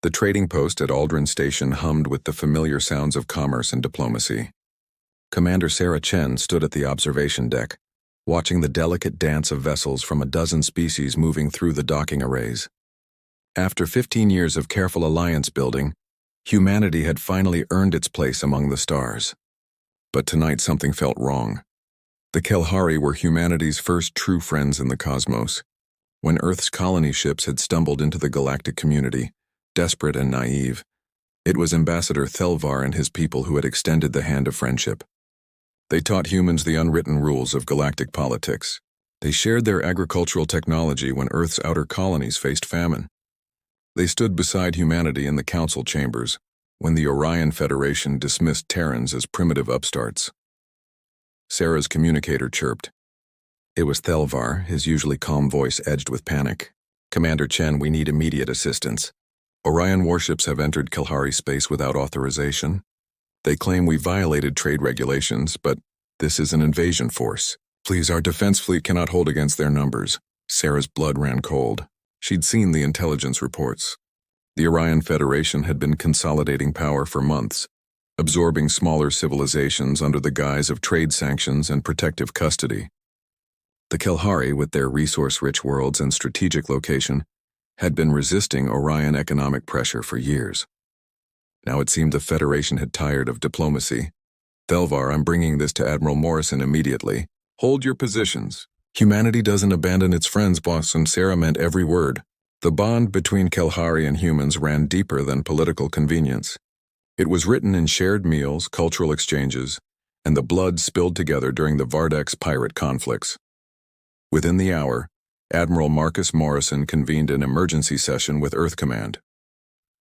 The trading post at Aldrin Station hummed with the familiar sounds of commerce and diplomacy. Commander Sarah Chen stood at the observation deck, watching the delicate dance of vessels from a dozen species moving through the docking arrays. After 15 years of careful alliance building, humanity had finally earned its place among the stars. But tonight something felt wrong. The Kelhari were humanity's first true friends in the cosmos. When Earth's colony ships had stumbled into the galactic community, desperate and naive, it was Ambassador Thelvar and his people who had extended the hand of friendship. They taught humans the unwritten rules of galactic politics. They shared their agricultural technology when Earth's outer colonies faced famine. They stood beside humanity in the council chambers when the Orion Federation dismissed Terrans as primitive upstarts. Sarah's communicator chirped. It was Thelvar, his usually calm voice edged with panic. Commander Chen, we need immediate assistance. Orion warships have entered Kelhari space without authorization. They claim we violated trade regulations, but this is an invasion force. Please, our defense fleet cannot hold against their numbers. Sarah's blood ran cold. She'd seen the intelligence reports. The Orion Federation had been consolidating power for months, absorbing smaller civilizations under the guise of trade sanctions and protective custody. The Kelhari, with their resource-rich worlds and strategic location, had been resisting Orion economic pressure for years. Now it seemed the Federation had tired of diplomacy. Thelvar, I'm bringing this to Admiral Morrison immediately. Hold your positions. Humanity doesn't abandon its friends, boss, and Sarah meant every word. The bond between Kelhari and humans ran deeper than political convenience. It was written in shared meals, cultural exchanges, and the blood spilled together during the Vardex pirate conflicts. Within the hour, Admiral Marcus Morrison convened an emergency session with Earth Command.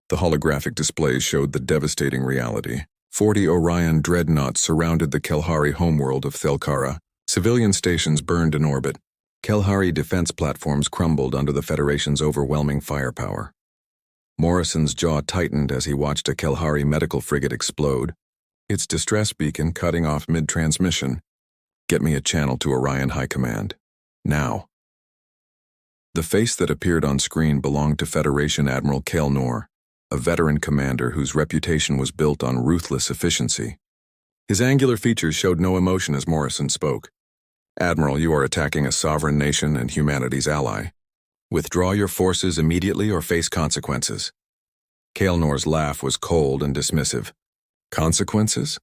The holographic displays showed the devastating reality. 40 Orion dreadnoughts surrounded the Kelhari homeworld of Thelkara. Civilian stations burned in orbit. Kelhari defense platforms crumbled under the Federation's overwhelming firepower. Morrison's jaw tightened as he watched a Kelhari medical frigate explode, its distress beacon cutting off mid-transmission. Get me a channel to Orion High Command. Now. The face that appeared on screen belonged to Federation Admiral Kale Nor, a veteran commander whose reputation was built on ruthless efficiency. His angular features showed no emotion as Morrison spoke. Admiral, you are attacking a sovereign nation and humanity's ally. Withdraw your forces immediately or face consequences. Kale Nor's laugh was cold and dismissive. Consequences?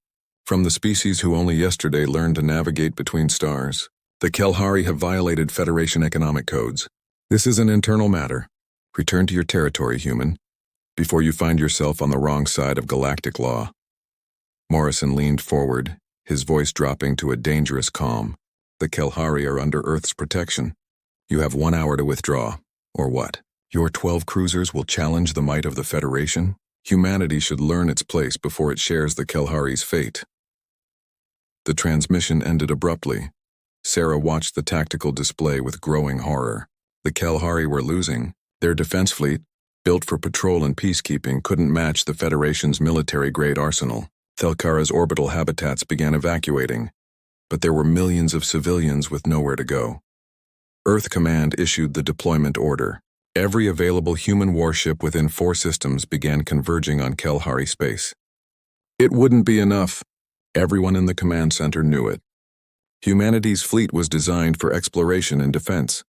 From the species who only yesterday learned to navigate between stars. The Kelhari have violated Federation economic codes. This is an internal matter. Return to your territory, human, before you find yourself on the wrong side of galactic law. Morrison leaned forward, his voice dropping to a dangerous calm. The Kelhari are under Earth's protection. You have 1 hour to withdraw. Or what? Your 12 cruisers will challenge the might of the Federation? Humanity should learn its place before it shares the Kelhari's fate. The transmission ended abruptly. Sarah watched the tactical display with growing horror. The Kelhari were losing. Their defense fleet, built for patrol and peacekeeping, couldn't match the Federation's military-grade arsenal. Thelkara's orbital habitats began evacuating, but there were millions of civilians with nowhere to go. Earth Command issued the deployment order. Every available human warship within 4 systems began converging on Kelhari space. It wouldn't be enough. Everyone in the command center knew it. Humanity's fleet was designed for exploration and defense,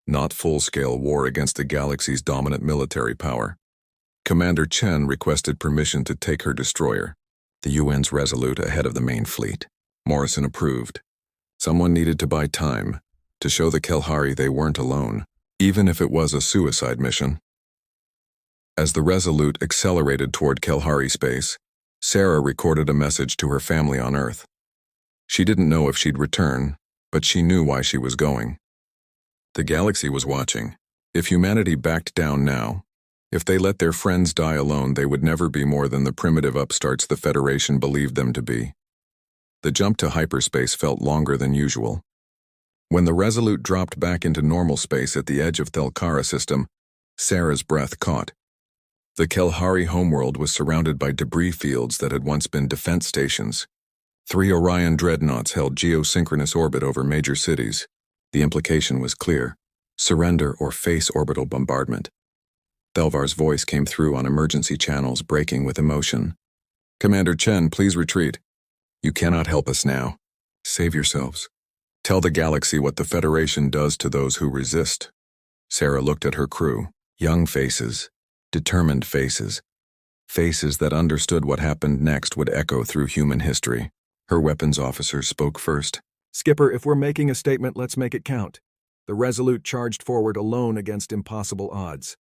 not full-scale war against the galaxy's dominant military power. Commander Chen requested permission to take her destroyer, the UN's Resolute, ahead of the main fleet. Morrison approved. Someone needed to buy time, to show the Kelhari they weren't alone, even if it was a suicide mission. As the Resolute accelerated toward Kelhari space, Sarah recorded a message to her family on Earth. She didn't know if she'd return, but she knew why she was going. The galaxy was watching. If humanity backed down now, if they let their friends die alone, they would never be more than the primitive upstarts the Federation believed them to be. The jump to hyperspace felt longer than usual. When the Resolute dropped back into normal space at the edge of Thelkara system, Sarah's breath caught. The Kelhari homeworld was surrounded by debris fields that had once been defense stations. 3 Orion dreadnoughts held geosynchronous orbit over major cities. The implication was clear: surrender or face orbital bombardment. Thelvar's voice came through on emergency channels, breaking with emotion. Commander Chen, please retreat. You cannot help us now. Save yourselves. Tell the galaxy what the Federation does to those who resist. Sarah looked at her crew. Young faces, determined faces. Faces that understood what happened next would echo through human history. Her weapons officer spoke first. Skipper, if we're making a statement, let's make it count. The Resolute charged forward alone against impossible odds.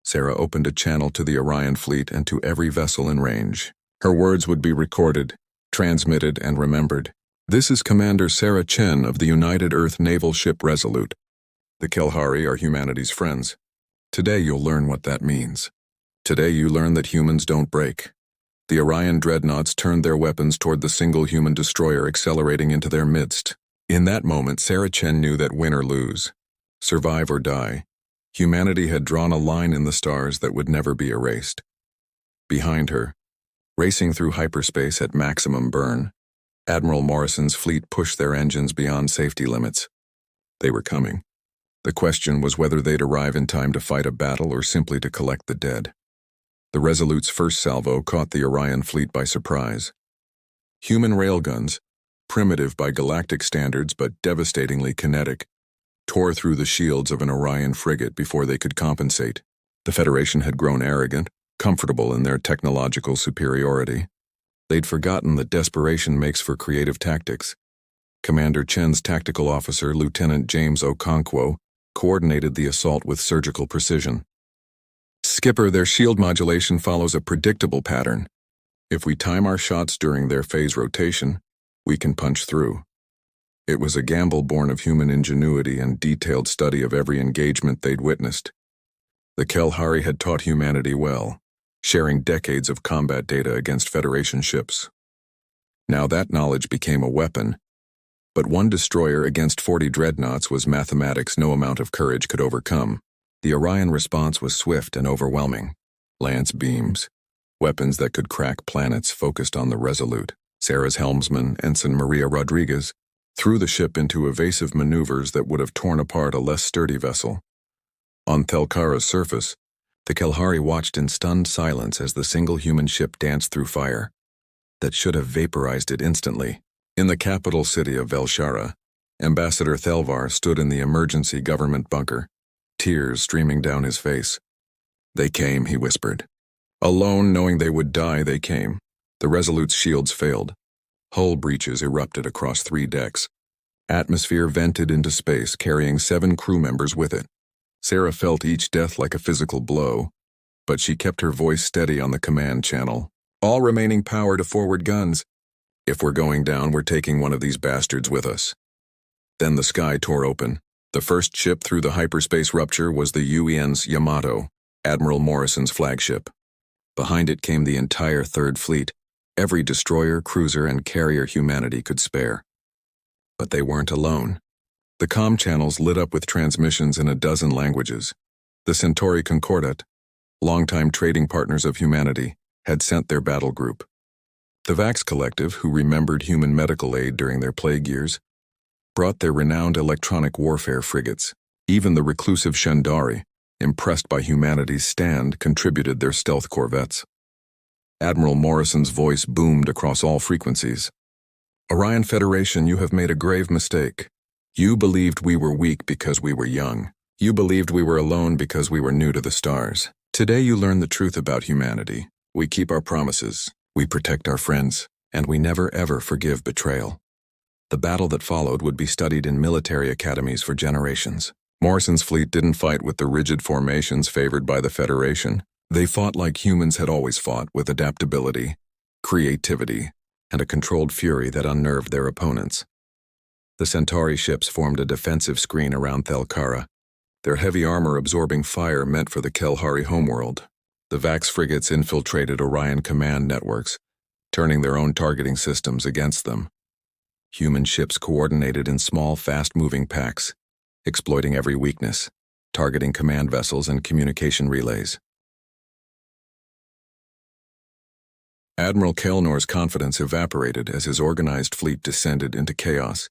Sarah opened a channel to the Orion fleet and to every vessel in range. Her words would be recorded, transmitted, and remembered. This is Commander Sarah Chen of the United Earth Naval Ship Resolute. The Kelhari are humanity's friends. Today you'll learn what that means. Today you learn that humans don't break. The Orion dreadnoughts turned their weapons toward the single human destroyer accelerating into their midst. In that moment, Sarah Chen knew that win or lose, survive or die, humanity had drawn a line in the stars that would never be erased. Behind her, racing through hyperspace at maximum burn, Admiral Morrison's fleet pushed their engines beyond safety limits. They were coming. The question was whether they'd arrive in time to fight a battle or simply to collect the dead. The Resolute's first salvo caught the Orion fleet by surprise. Human railguns, primitive by galactic standards but devastatingly kinetic, tore through the shields of an Orion frigate before they could compensate. The Federation had grown arrogant, comfortable in their technological superiority. They'd forgotten that desperation makes for creative tactics. Commander Chen's tactical officer, Lieutenant James Okonkwo, coordinated the assault with surgical precision. Skipper, their shield modulation follows a predictable pattern. If we time our shots during their phase rotation, we can punch through. It was a gamble born of human ingenuity and detailed study of every engagement they'd witnessed. The Kelhari had taught humanity well, sharing decades of combat data against Federation ships. Now that knowledge became a weapon, but one destroyer against 40 dreadnoughts was mathematics no amount of courage could overcome. The Orion response was swift and overwhelming. Lance beams, weapons that could crack planets focused on the Resolute. Sarah's helmsman, Ensign Maria Rodriguez, threw the ship into evasive maneuvers that would have torn apart a less sturdy vessel. On Thelkara's surface, the Kelhari watched in stunned silence as the single human ship danced through fire that should have vaporized it instantly. In the capital city of Velshara, Ambassador Thelvar stood in the emergency government bunker, tears streaming down his face. They came, he whispered. Alone, knowing they would die, they came. The Resolute's shields failed. Hull breaches erupted across 3 decks. Atmosphere vented into space, carrying 7 crew members with it. Sarah felt each death like a physical blow, but she kept her voice steady on the command channel. All remaining power to forward guns. If we're going down, we're taking one of these bastards with us. Then the sky tore open. The first ship through the hyperspace rupture was the UEN's Yamato, Admiral Morrison's flagship. Behind it came the entire Third Fleet, every destroyer, cruiser, and carrier humanity could spare. But they weren't alone. The comm channels lit up with transmissions in a dozen languages. The Centauri Concordat, longtime trading partners of humanity, had sent their battle group. The Vax Collective, who remembered human medical aid during their plague years, brought their renowned electronic warfare frigates. Even the reclusive Shandari, impressed by humanity's stand, contributed their stealth corvettes. Admiral Morrison's voice boomed across all frequencies. Orion Federation, you have made a grave mistake. You believed we were weak because we were young. You believed we were alone because we were new to the stars. Today you learn the truth about humanity. We keep our promises, we protect our friends, and we never ever forgive betrayal. The battle that followed would be studied in military academies for generations. Morrison's fleet didn't fight with the rigid formations favored by the Federation. They fought like humans had always fought, with adaptability, creativity, and a controlled fury that unnerved their opponents. The Centauri ships formed a defensive screen around Thelkara, their heavy armor absorbing fire meant for the Kelhari homeworld. The Vax frigates infiltrated Orion command networks, turning their own targeting systems against them. Human ships coordinated in small, fast-moving packs, exploiting every weakness, targeting command vessels and communication relays. Admiral Kelnor's confidence evaporated as his organized fleet descended into chaos.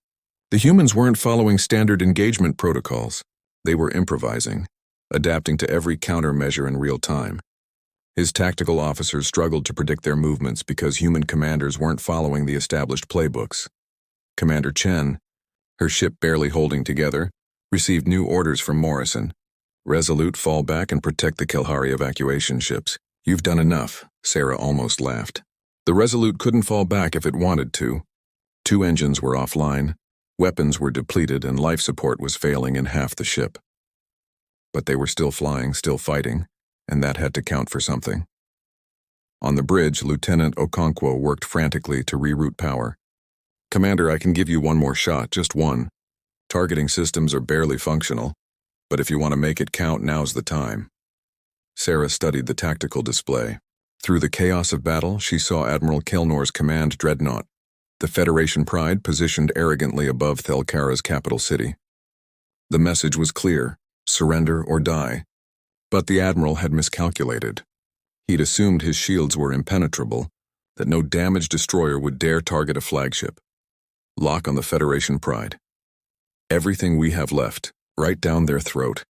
The humans weren't following standard engagement protocols. They were improvising, adapting to every countermeasure in real time. His tactical officers struggled to predict their movements because human commanders weren't following the established playbooks. Commander Chen, her ship barely holding together, received new orders from Morrison. Resolute, fall back and protect the Kelhari evacuation ships. You've done enough, Sarah almost laughed. The Resolute couldn't fall back if it wanted to. 2 engines were offline, weapons were depleted, and life support was failing in half the ship. But they were still flying, still fighting, and that had to count for something. On the bridge, Lieutenant Okonkwo worked frantically to reroute power. Commander, I can give you one more shot, just one. Targeting systems are barely functional, but if you want to make it count, now's the time. Sarah studied the tactical display. Through the chaos of battle, she saw Admiral Kelnor's command dreadnought, the Federation Pride positioned arrogantly above Thelkara's capital city. The message was clear: surrender or die. But the Admiral had miscalculated. He'd assumed his shields were impenetrable, that no damaged destroyer would dare target a flagship. Lock on the Federation Pride. Everything we have left, right down their throat.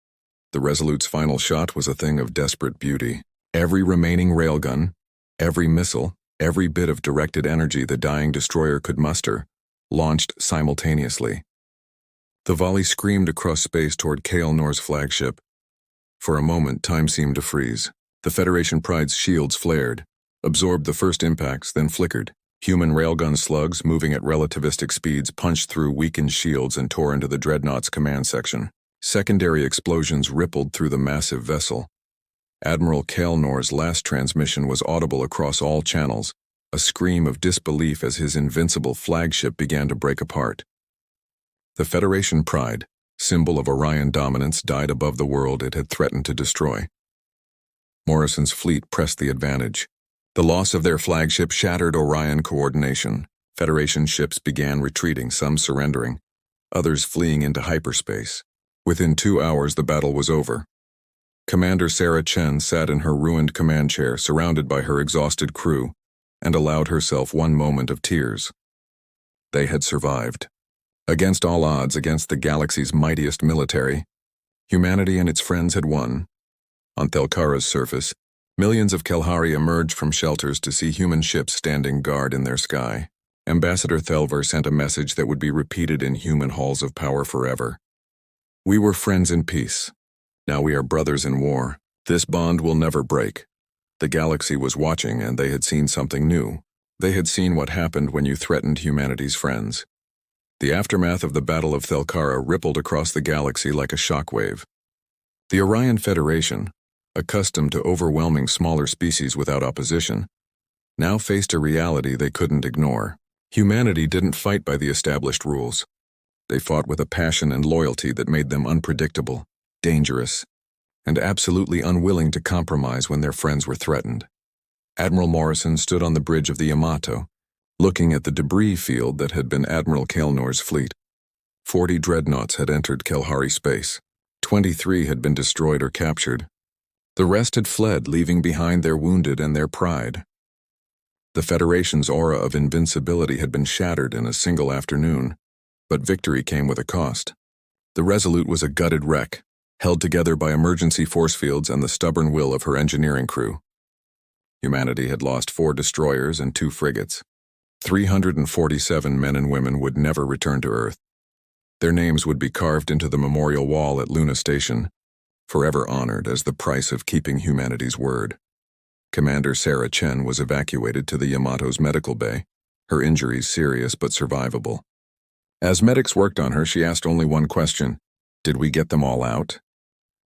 The Resolute's final shot was a thing of desperate beauty. Every remaining railgun, every missile, every bit of directed energy the dying destroyer could muster, launched simultaneously. The volley screamed across space toward Kelnor's flagship. For a moment, time seemed to freeze. The Federation Pride's shields flared, absorbed the first impacts, then flickered. Human railgun slugs, moving at relativistic speeds, punched through weakened shields and tore into the dreadnought's command section. Secondary explosions rippled through the massive vessel. Admiral Kelnor's last transmission was audible across all channels, a scream of disbelief as his invincible flagship began to break apart. The Federation Pride, symbol of Orion dominance, died above the world it had threatened to destroy. Morrison's fleet pressed the advantage. The loss of their flagship shattered Orion coordination. Federation ships began retreating, some surrendering, others fleeing into hyperspace. Within 2 hours, the battle was over. Commander Sarah Chen sat in her ruined command chair, surrounded by her exhausted crew, and allowed herself one moment of tears. They had survived. Against all odds, against the galaxy's mightiest military, humanity and its friends had won. On Thelkara's surface, millions of Kelhari emerged from shelters to see human ships standing guard in their sky. Ambassador Thelver sent a message that would be repeated in human halls of power forever. We were friends in peace. Now we are brothers in war. This bond will never break. The galaxy was watching, and they had seen something new. They had seen what happened when you threatened humanity's friends. The aftermath of the Battle of Thelkara rippled across the galaxy like a shockwave. The Orion Federation, accustomed to overwhelming smaller species without opposition, now faced a reality they couldn't ignore. Humanity didn't fight by the established rules. They fought with a passion and loyalty that made them unpredictable, dangerous, and absolutely unwilling to compromise when their friends were threatened. Admiral Morrison stood on the bridge of the Yamato, looking at the debris field that had been Admiral Kelnor's fleet. 40 dreadnoughts had entered Kelhari space. 23 had been destroyed or captured. The rest had fled, leaving behind their wounded and their pride. The Federation's aura of invincibility had been shattered in a single afternoon, but victory came with a cost. The Resolute was a gutted wreck, held together by emergency force fields and the stubborn will of her engineering crew. Humanity had lost 4 destroyers and 2 frigates. 347 men and women would never return to Earth. Their names would be carved into the memorial wall at Luna Station, forever honored as the price of keeping humanity's word. Commander Sarah Chen was evacuated to the Yamato's medical bay, her injuries serious but survivable. As medics worked on her, she asked only one question: did we get them all out?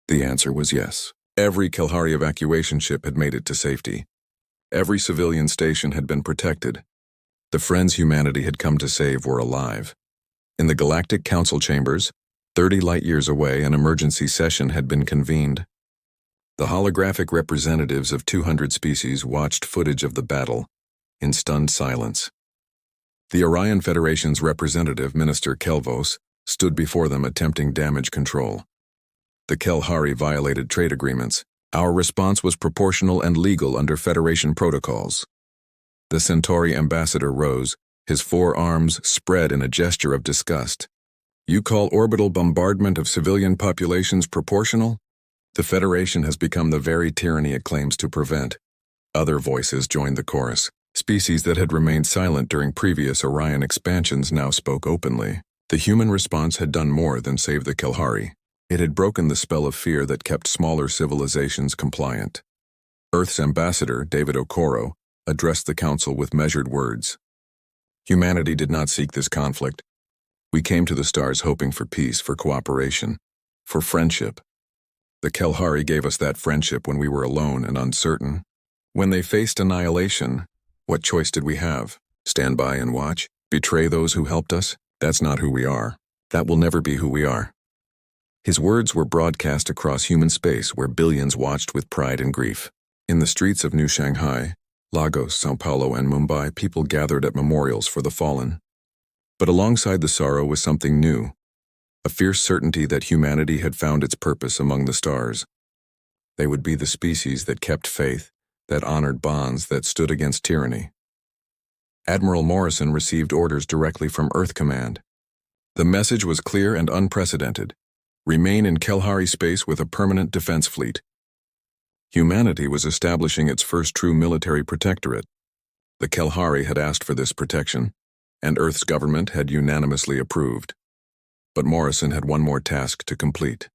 The answer was yes. Every Kelhari evacuation ship had made it to safety. Every civilian station had been protected. The friends humanity had come to save were alive. In the Galactic Council chambers, 30 light-years away, an emergency session had been convened. The holographic representatives of 200 species watched footage of the battle in stunned silence. The Orion Federation's representative, Minister Kelvos, stood before them attempting damage control. The Kelhari violated trade agreements. Our response was proportional and legal under Federation protocols. The Centauri ambassador rose, his 4 arms spread in a gesture of disgust. You call orbital bombardment of civilian populations proportional? The Federation has become the very tyranny it claims to prevent. Other voices joined the chorus. Species that had remained silent during previous Orion expansions now spoke openly. The human response had done more than save the Kelhari. It had broken the spell of fear that kept smaller civilizations compliant. Earth's ambassador, David Okoro, addressed the council with measured words. Humanity did not seek this conflict. We came to the stars hoping for peace, for cooperation, for friendship. The Kelhari gave us that friendship when we were alone and uncertain. When they faced annihilation, what choice did we have? Stand by and watch? Betray those who helped us? That's not who we are. That will never be who we are. His words were broadcast across human space where billions watched with pride and grief. In the streets of New Shanghai, Lagos, Sao Paulo, and Mumbai, people gathered at memorials for the fallen. But alongside the sorrow was something new, a fierce certainty that humanity had found its purpose among the stars. They would be the species that kept faith, that honored bonds, that stood against tyranny. Admiral Morrison received orders directly from Earth Command. The message was clear and unprecedented. Remain in Kelhari space with a permanent defense fleet. Humanity was establishing its first true military protectorate. The Kelhari had asked for this protection, and Earth's government had unanimously approved. But Morrison had one more task to complete.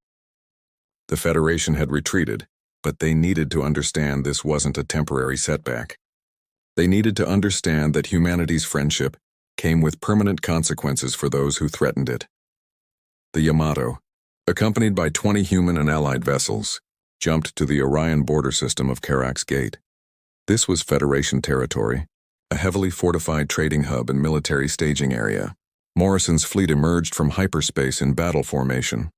The Federation had retreated, but they needed to understand this wasn't a temporary setback. They needed to understand that humanity's friendship came with permanent consequences for those who threatened it. The Yamato, accompanied by 20 human and allied vessels, jumped to the Orion border system of Karak's Gate. This was Federation territory, a heavily fortified trading hub and military staging area. Morrison's fleet emerged from hyperspace in battle formation.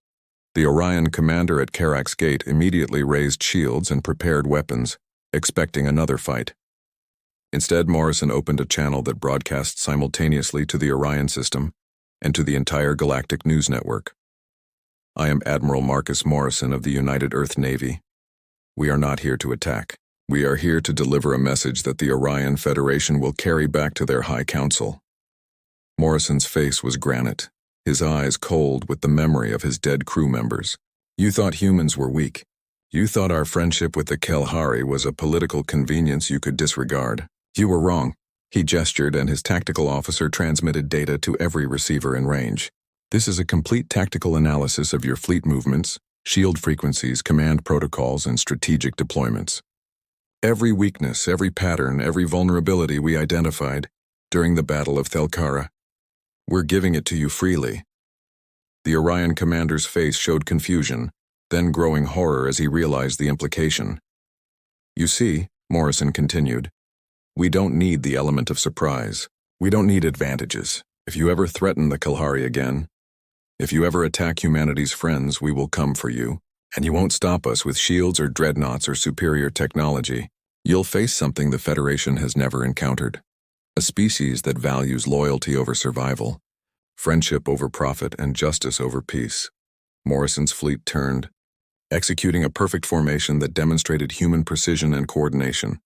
The Orion commander at Karak's Gate immediately raised shields and prepared weapons, expecting another fight. Instead, Morrison opened a channel that broadcast simultaneously to the Orion system and to the entire Galactic News Network. I am Admiral Marcus Morrison of the United Earth Navy. We are not here to attack. We are here to deliver a message that the Orion Federation will carry back to their High Council. Morrison's face was granite, his eyes cold with the memory of his dead crew members. You thought humans were weak. You thought our friendship with the Kelhari was a political convenience you could disregard. You were wrong. He gestured, and his tactical officer transmitted data to every receiver in range. This is a complete tactical analysis of your fleet movements, shield frequencies, command protocols, and strategic deployments. Every weakness, every pattern, every vulnerability we identified during the Battle of Thelkara, we're giving it to you freely. The Orion commander's face showed confusion, then growing horror as he realized the implication. You see, Morrison continued, we don't need the element of surprise. We don't need advantages. If you ever threaten the Kelhari again, if you ever attack humanity's friends, we will come for you, and you won't stop us with shields or dreadnoughts or superior technology. You'll face something the Federation has never encountered. A species that values loyalty over survival, friendship over profit, and justice over peace. Morrison's fleet turned, executing a perfect formation that demonstrated human precision and coordination.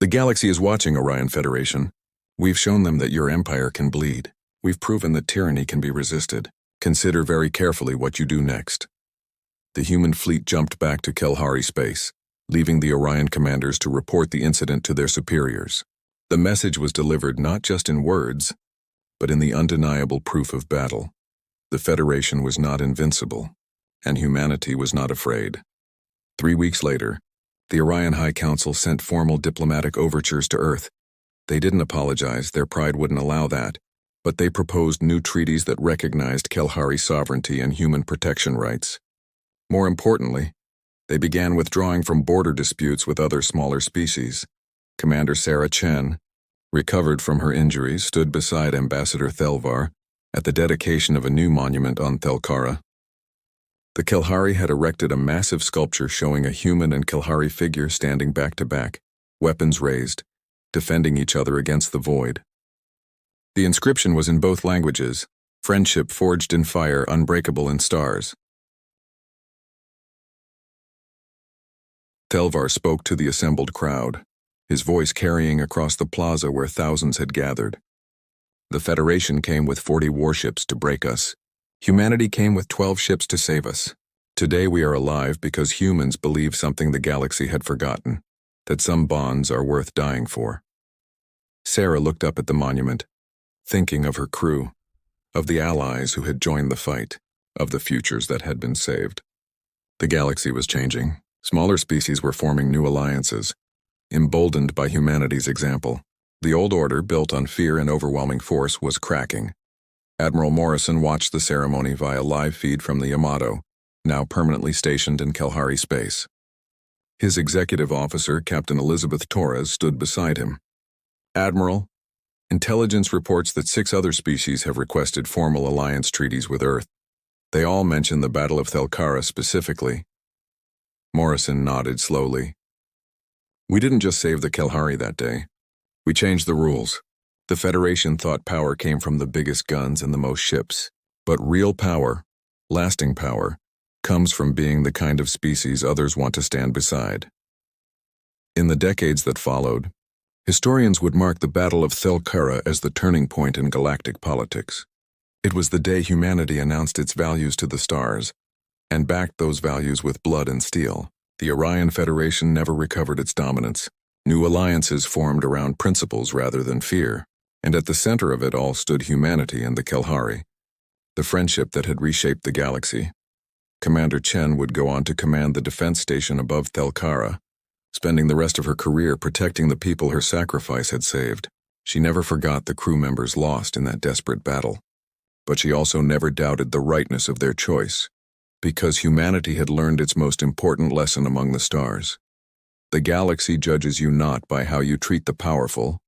The galaxy is watching, Orion Federation. We've shown them that your empire can bleed. We've proven that tyranny can be resisted. Consider very carefully what you do next. The human fleet jumped back to Kelhari space, leaving the Orion commanders to report the incident to their superiors. The message was delivered not just in words, but in the undeniable proof of battle. The Federation was not invincible, and humanity was not afraid. 3 weeks later, the Orion High Council sent formal diplomatic overtures to Earth. They didn't apologize, their pride wouldn't allow that, but they proposed new treaties that recognized Kelhari sovereignty and human protection rights. More importantly, they began withdrawing from border disputes with other smaller species. Commander Sarah Chen, recovered from her injuries, stood beside Ambassador Thelvar at the dedication of a new monument on Thelkara. The Kelhari had erected a massive sculpture showing a human and Kelhari figure standing back to back, weapons raised, defending each other against the void. The inscription was in both languages, friendship forged in fire, unbreakable in stars. Thelvar spoke to the assembled crowd, his voice carrying across the plaza where thousands had gathered. The Federation came with 40 warships to break us. Humanity came with 12 ships to save us. Today we are alive because humans believe something the galaxy had forgotten, that some bonds are worth dying for. Sarah looked up at the monument, thinking of her crew, of the allies who had joined the fight, of the futures that had been saved. The galaxy was changing. Smaller species were forming new alliances, emboldened by humanity's example. The old order, built on fear and overwhelming force, was cracking. Admiral Morrison watched the ceremony via live feed from the Yamato, now permanently stationed in Kalhari space. His executive officer, Captain Elizabeth Torres, stood beside him. Admiral, intelligence reports that 6 other species have requested formal alliance treaties with Earth. They all mention the Battle of Thelkara specifically. Morrison nodded slowly. We didn't just save the Kalhari that day. We changed the rules. The Federation thought power came from the biggest guns and the most ships. But real power, lasting power, comes from being the kind of species others want to stand beside. In the decades that followed, historians would mark the Battle of Thelkara as the turning point in galactic politics. It was the day humanity announced its values to the stars, and backed those values with blood and steel. The Orion Federation never recovered its dominance. New alliances formed around principles rather than fear, and at the center of it all stood humanity and the Kalhari, the friendship that had reshaped the galaxy. Commander Chen would go on to command the defense station above Thelkara, spending the rest of her career protecting the people her sacrifice had saved. She never forgot the crew members lost in that desperate battle. But she also never doubted the rightness of their choice, because humanity had learned its most important lesson among the stars. The galaxy judges you not by how you treat the powerful,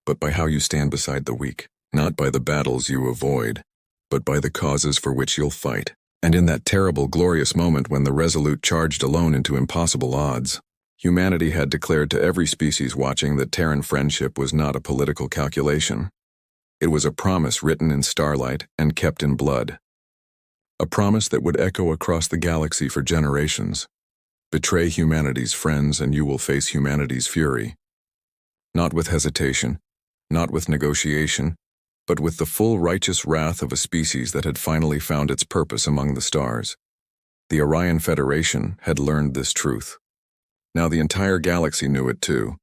but by how you stand beside the weak, not by the battles you avoid, but by the causes for which you'll fight. And in that terrible, glorious moment when the Resolute charged alone into impossible odds, humanity had declared to every species watching that Terran friendship was not a political calculation. It was a promise written in starlight and kept in blood. A promise that would echo across the galaxy for generations. Betray humanity's friends and you will face humanity's fury. Not with hesitation, not with negotiation, but with the full righteous wrath of a species that had finally found its purpose among the stars. The Orion Federation had learned this truth. Now the entire galaxy knew it too.